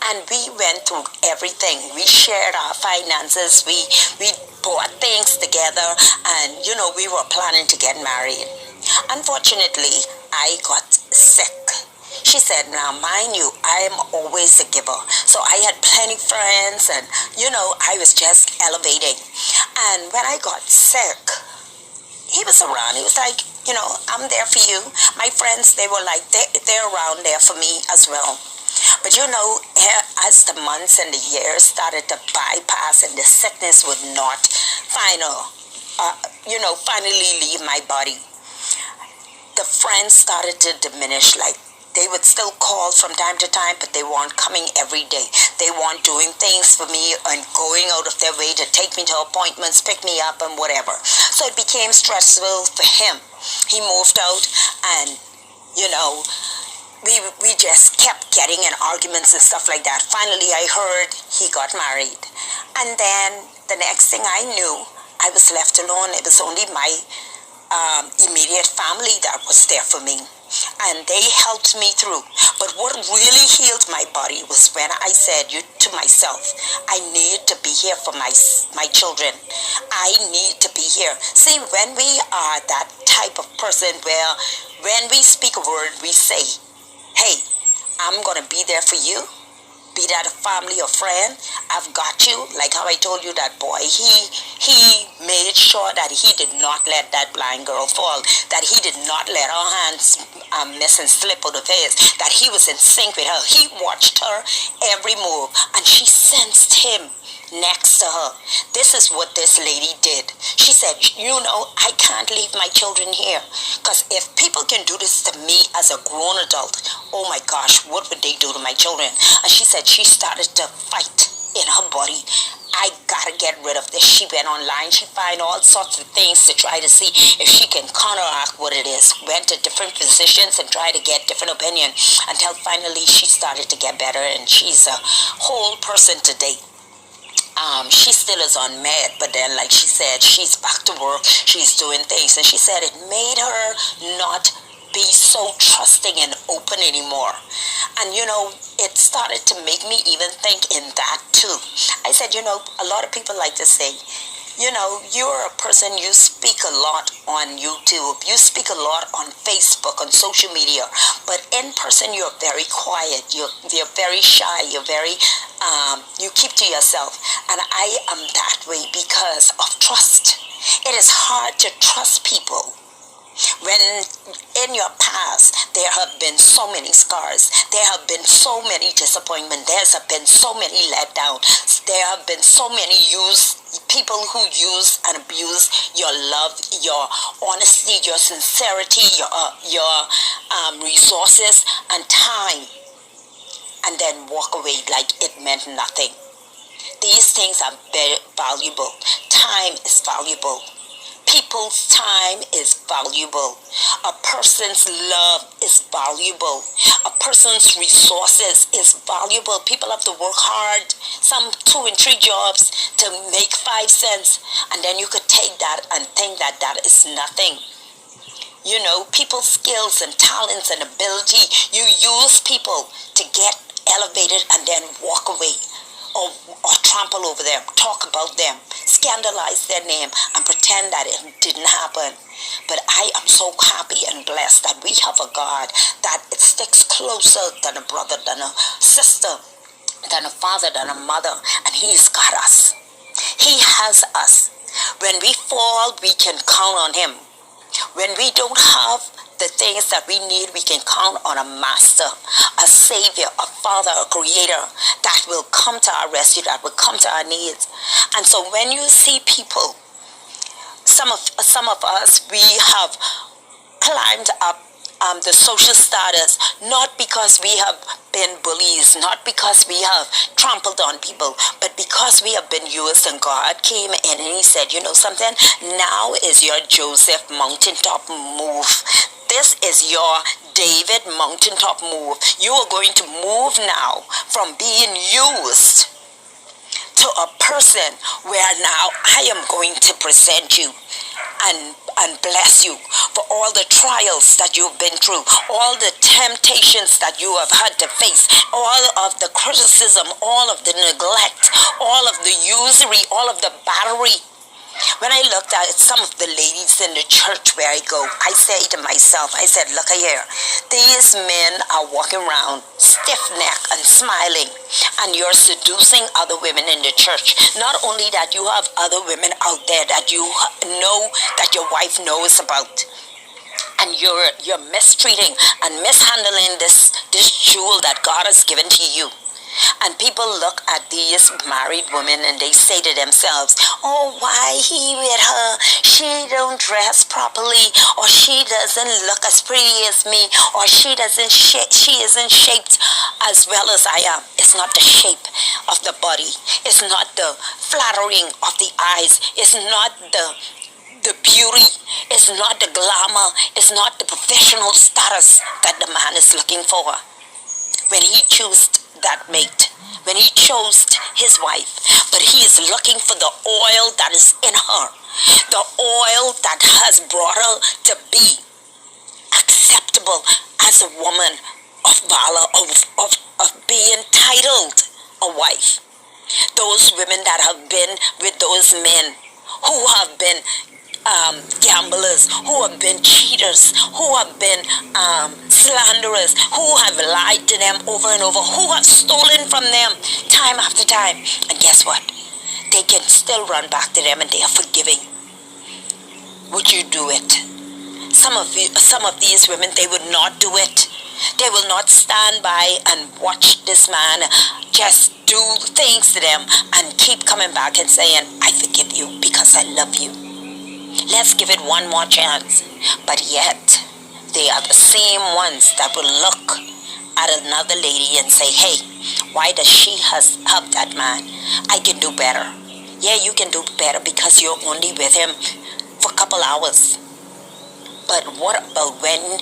And we went through everything. We shared our finances. We bought things together, and we were planning to get married. Unfortunately, I got sick. She said, now mind you, I am always a giver. So I had plenty friends, and I was just elevating. And when I got sick, he was around. He was like, I'm there for you. My friends, they were like, they're around there for me as well. But as the months and the years started to bypass and the sickness would not finally leave my body, the friends started to diminish. Like, they would still call from time to time, but they weren't coming every day. They weren't doing things for me and going out of their way to take me to appointments, pick me up, and whatever. So it became stressful for him. He moved out, and, we just kept getting in arguments and stuff like that. Finally, I heard he got married. And then the next thing I knew, I was left alone. It was only my immediate family that was there for me, and they helped me through. But what really healed my body was when I said to myself, I need to be here for my children. I need to be here. See, when we are that type of person where when we speak a word, we say, hey, I'm going to be there for you. Be that a family or friend, I've got you. Like how I told you that boy, he made sure that he did not let that blind girl fall, that he did not let her hands miss and slip out of his, that he was in sync with her. He watched her every move, and she sensed him next to her. This is what this lady did. She said, I can't leave my children here, because if people can do this to me as a grown adult, oh my gosh, what would they do to my children? And she said she started to fight in her body. I gotta get rid of this. She went online. She found all sorts of things to try to see if she can counteract what it is. Went to different physicians and tried to get different opinion until finally she started to get better, and she's a whole person today. She still is on med, but then, like she said, she's back to work. She's doing things, and she said it made her not be so trusting and open anymore. And it started to make me even think in that too. I said, a lot of people like to say, you're a person, you speak a lot on YouTube, you speak a lot on Facebook, on social media, but in person you're very quiet, you're very shy, you're very, you keep to yourself. And I am that way because of trust. It is hard to trust people when in your past there have been so many scars, there have been so many disappointments, there have been so many letdowns, there have been so many people who use and abuse your love, your honesty, your sincerity, your resources and time, and then walk away like it meant nothing. These things are very valuable. Time is valuable. People's time is valuable. A person's love is valuable. A person's resources is valuable. People have to work hard, some 2 and 3 jobs to make 5 cents, and then you could take that and think that that is nothing. People's skills and talents and ability, you use people to get elevated and then walk away. Or trample over them, talk about them, scandalize their name, and pretend that it didn't happen. But I am so happy and blessed that we have a God that it sticks closer than a brother, than a sister, than a father, than a mother, and He's got us. He has us. When we fall, we can count on Him. When we don't have the things that we need, we can count on a master, a savior, a father, a creator that will come to our rescue, that will come to our needs. And so when you see people, some of us, we have climbed up the social status, not because we have been bullies, not because we have trampled on people, but because we have been used, and God came in and He said, something, now is your Joseph mountaintop move. This is your David mountaintop move. You are going to move now from being used to a person where now I am going to present you and bless you for all the trials that you've been through, all the temptations that you have had to face, all of the criticism, all of the neglect, all of the usury, all of the battery. When I looked at some of the ladies in the church where I go, I say to myself, I said, look here, these men are walking around stiff-necked and smiling, and you're seducing other women in the church. Not only that, you have other women out there that you know that your wife knows about, and you're mistreating and mishandling this jewel that God has given to you. And people look at these married women and they say to themselves, oh, why he with her? She don't dress properly, or she doesn't look as pretty as me, or she isn't shaped as well as I am. It's not the shape of the body. It's not the flattering of the eyes. It's not the beauty. It's not the glamour. It's not the professional status that the man is looking for when he chose that mate, when he chose his wife. But he is looking for the oil that is in her, the oil that has brought her to be acceptable as a woman of valor, of being titled a wife. Those women that have been with those men who have been gamblers, who have been cheaters, who have been slanderers, who have lied to them over and over, who have stolen from them time after time. And guess what? They can still run back to them and they are forgiving. Would you do it? Some of these women, they would not do it. They will not stand by and watch this man just do things to them and keep coming back and saying, I forgive you because I love you. Let's give it one more chance. But yet, they are the same ones that will look at another lady and say, hey, why does she have that man? I can do better. Yeah, you can do better because you're only with him for a couple hours. But what about when